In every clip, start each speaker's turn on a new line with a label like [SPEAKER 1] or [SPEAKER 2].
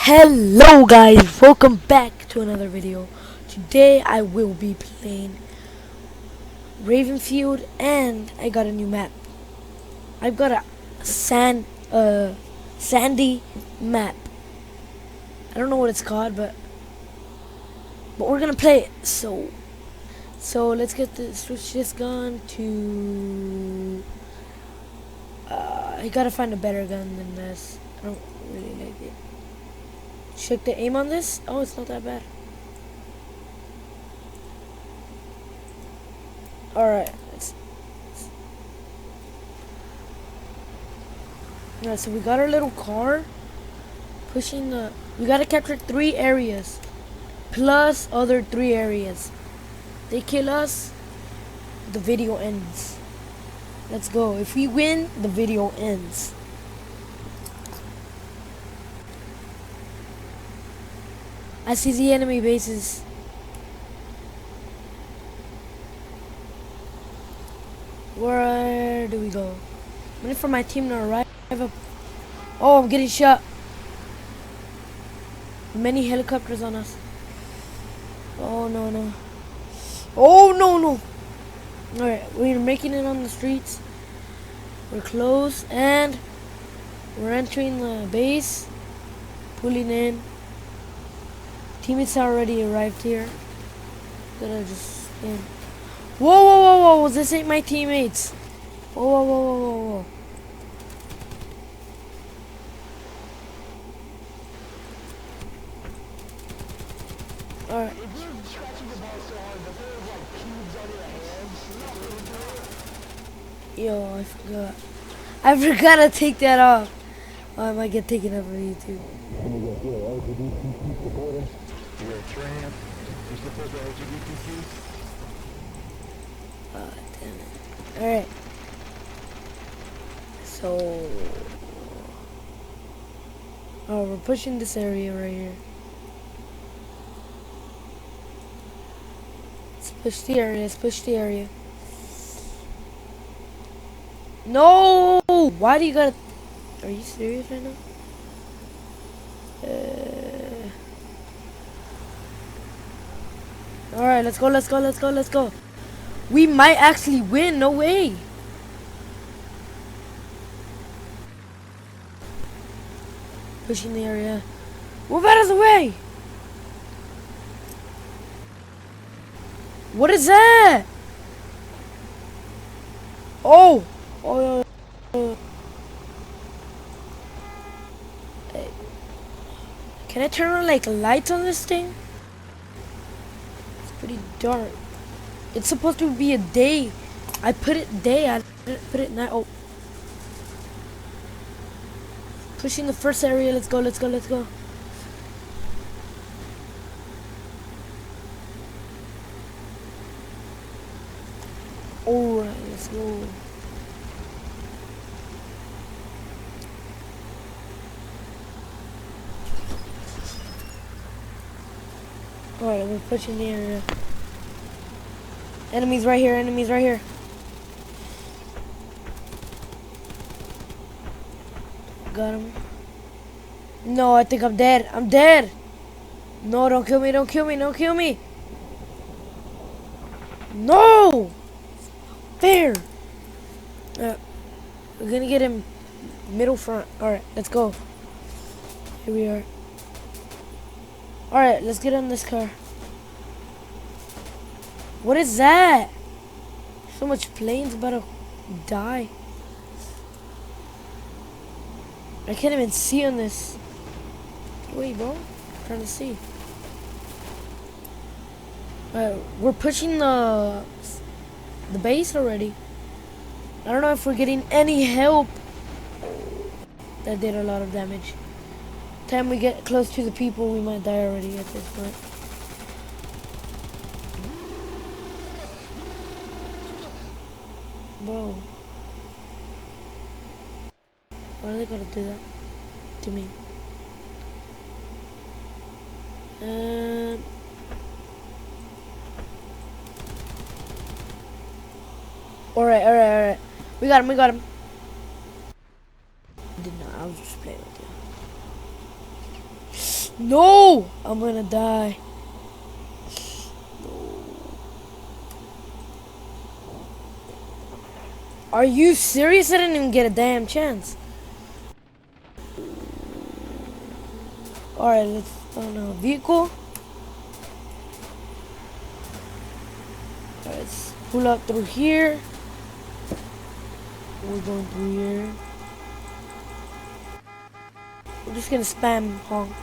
[SPEAKER 1] Hello guys, welcome back to another video. Today I will be playing Ravenfield and I got a new map. I've got a sandy map. I don't know what it's called, but we're gonna play it. So let's get switch this gun to I gotta find a better gun than this. I don't really like it. Check the aim on this. Oh, it's not that bad. Alright. Alright, so we got our little car. We gotta capture 3 areas. Plus other 3 areas. They kill us, the video ends. Let's go. If we win, the video ends. I see the enemy bases. Where do we go? I'm waiting for my team to arrive. Oh, I'm getting shot. Many helicopters on us. Oh no. Oh no. Alright, we're making it on the streets. We're close and we're entering the base. Pulling in. Teammates already arrived here. Gonna just spin. Whoa! This ain't my teammates. Whoa. Alright. Yo, I forgot to take that off. Oh, I might get taken up on YouTube. Damn it. Alright. So we're pushing this area right here. Let's push the area. No! Why do you gotta... Are you serious right now? Alright, let's go. We might actually win, no way. Pushing the area. Move out of the way! What is that? Oh! Hey. Can I turn on like lights on this thing? It's pretty dark. It's supposed to be a day. I put it day. I didn't put it night. Oh. Pushing the first area. Let's go. Alright, let's go. Alright, we're pushing the area. Enemies right here. Got him. No, I think I'm dead. No, don't kill me. No! Fair! We're gonna get him middle front. Alright, let's go. Here we are. Alright, let's get on this car. What is that? So much planes about to die. I can't even see on this. Wait, bro. I'm trying to see. Alright, we're pushing the base already. I don't know if we're getting any help. That did a lot of damage. Time we get close to the people, we might die already at this point. Bro. Why are they gonna do that to me? Alright. We got him. Did not. I was just playing with you. No! I'm gonna die. Are you serious? I didn't even get a damn chance. Alright, let's on a vehicle. Alright, let's pull up through here. We're going through here. We're just gonna spam honk.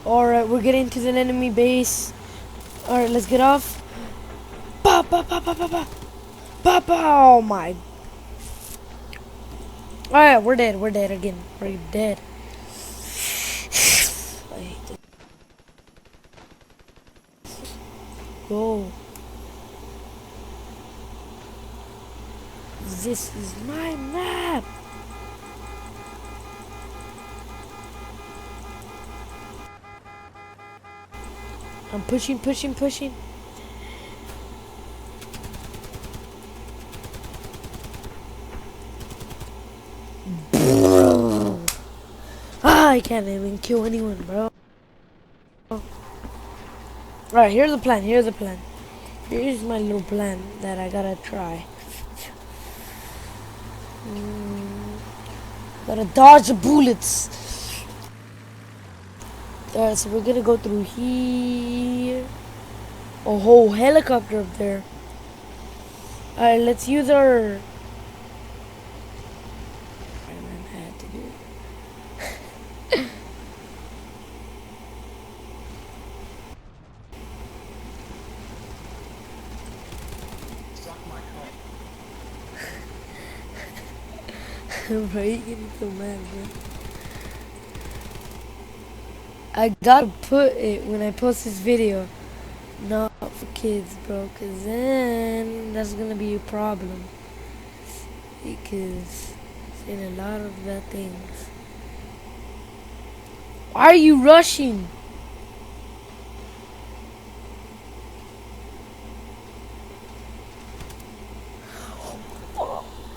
[SPEAKER 1] Alright, we're getting to the enemy base. Alright, let's get off. Ba ba ba ba ba ba. Ba ba. Oh my. Alright, we're dead. We're dead again. We're dead. I hate this. Go. This is my map. I'm pushing, pushing, pushing. I can't even kill anyone, bro. Alright, here's the plan, here's the plan. Here's my little plan that I gotta try. Gotta dodge the bullets. Alright, so we're gonna go through here. A whole helicopter up there. Alright, let's use our... I had to do it. Bro, you getting so mad, bro. I gotta put it when I post this video, not for kids, bro, cause then that's gonna be a problem. Because saying a lot of bad things. Why are you rushing?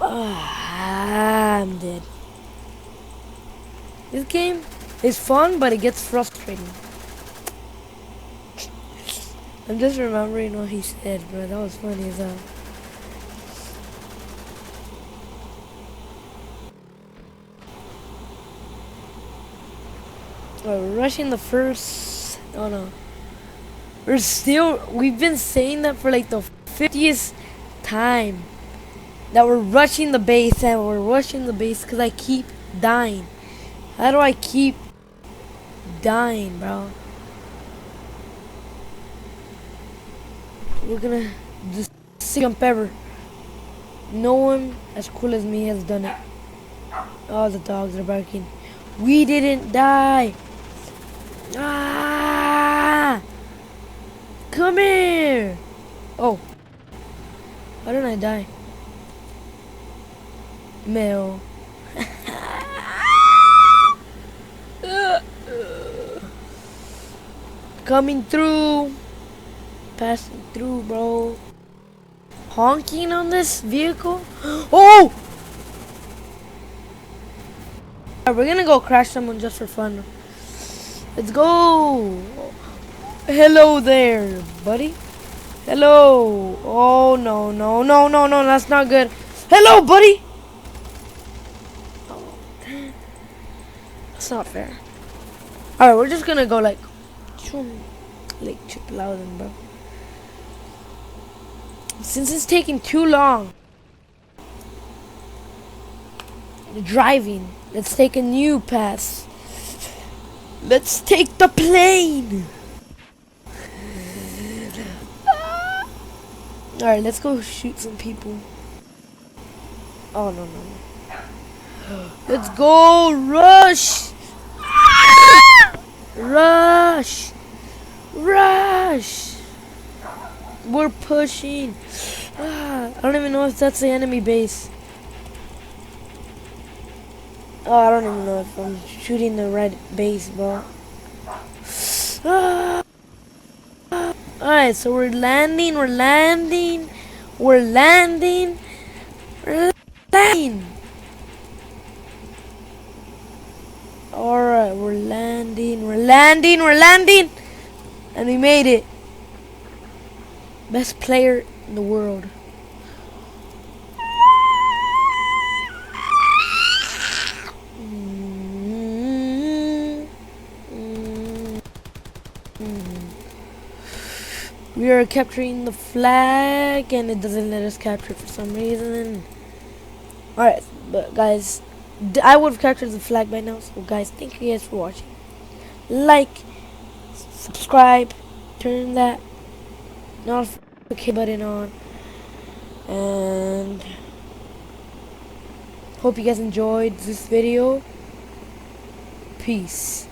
[SPEAKER 1] I'm dead. This game is fun, but it gets frustrating. I'm just remembering what he said, bro. That was funny as hell. We're rushing the first... Oh no. We've been saying that for like the 50th time. That we're rushing the base and we're rushing the base because I keep dying. How do I keep dying, bro? We're gonna just jump ever. No one as cool as me has done it. Oh, the dogs are barking. We didn't die. Ah! Come here. Oh. Why didn't I die? Male. Coming through. Passing through, bro. Honking on this vehicle. Oh! Alright, we're gonna go crash someone just for fun. Let's go. Hello there, buddy. Hello. Oh, no, no, no, no, no. That's not good. Hello, buddy. Oh, damn. That's not fair. Alright, we're just gonna go like Chip Loudon, bro. Since it's taking too long driving, let's take a new path. Let's take the plane. Alright, let's go shoot some people. Oh, no, no, no. Let's go, rush. Rush. Rush. We're pushing. I don't even know if that's the enemy base. Oh, I don't even know if I'm shooting the red base, bro. Alright, so we're landing. We're landing. Alright, we're landing, and we made it. Best player in the world. We are capturing the flag, and it doesn't let us capture it for some reason. Alright, but guys, I would have captured the flag by now. So guys, thank you guys for watching. Like, subscribe, turn that notification button on, and hope you guys enjoyed this video. Peace.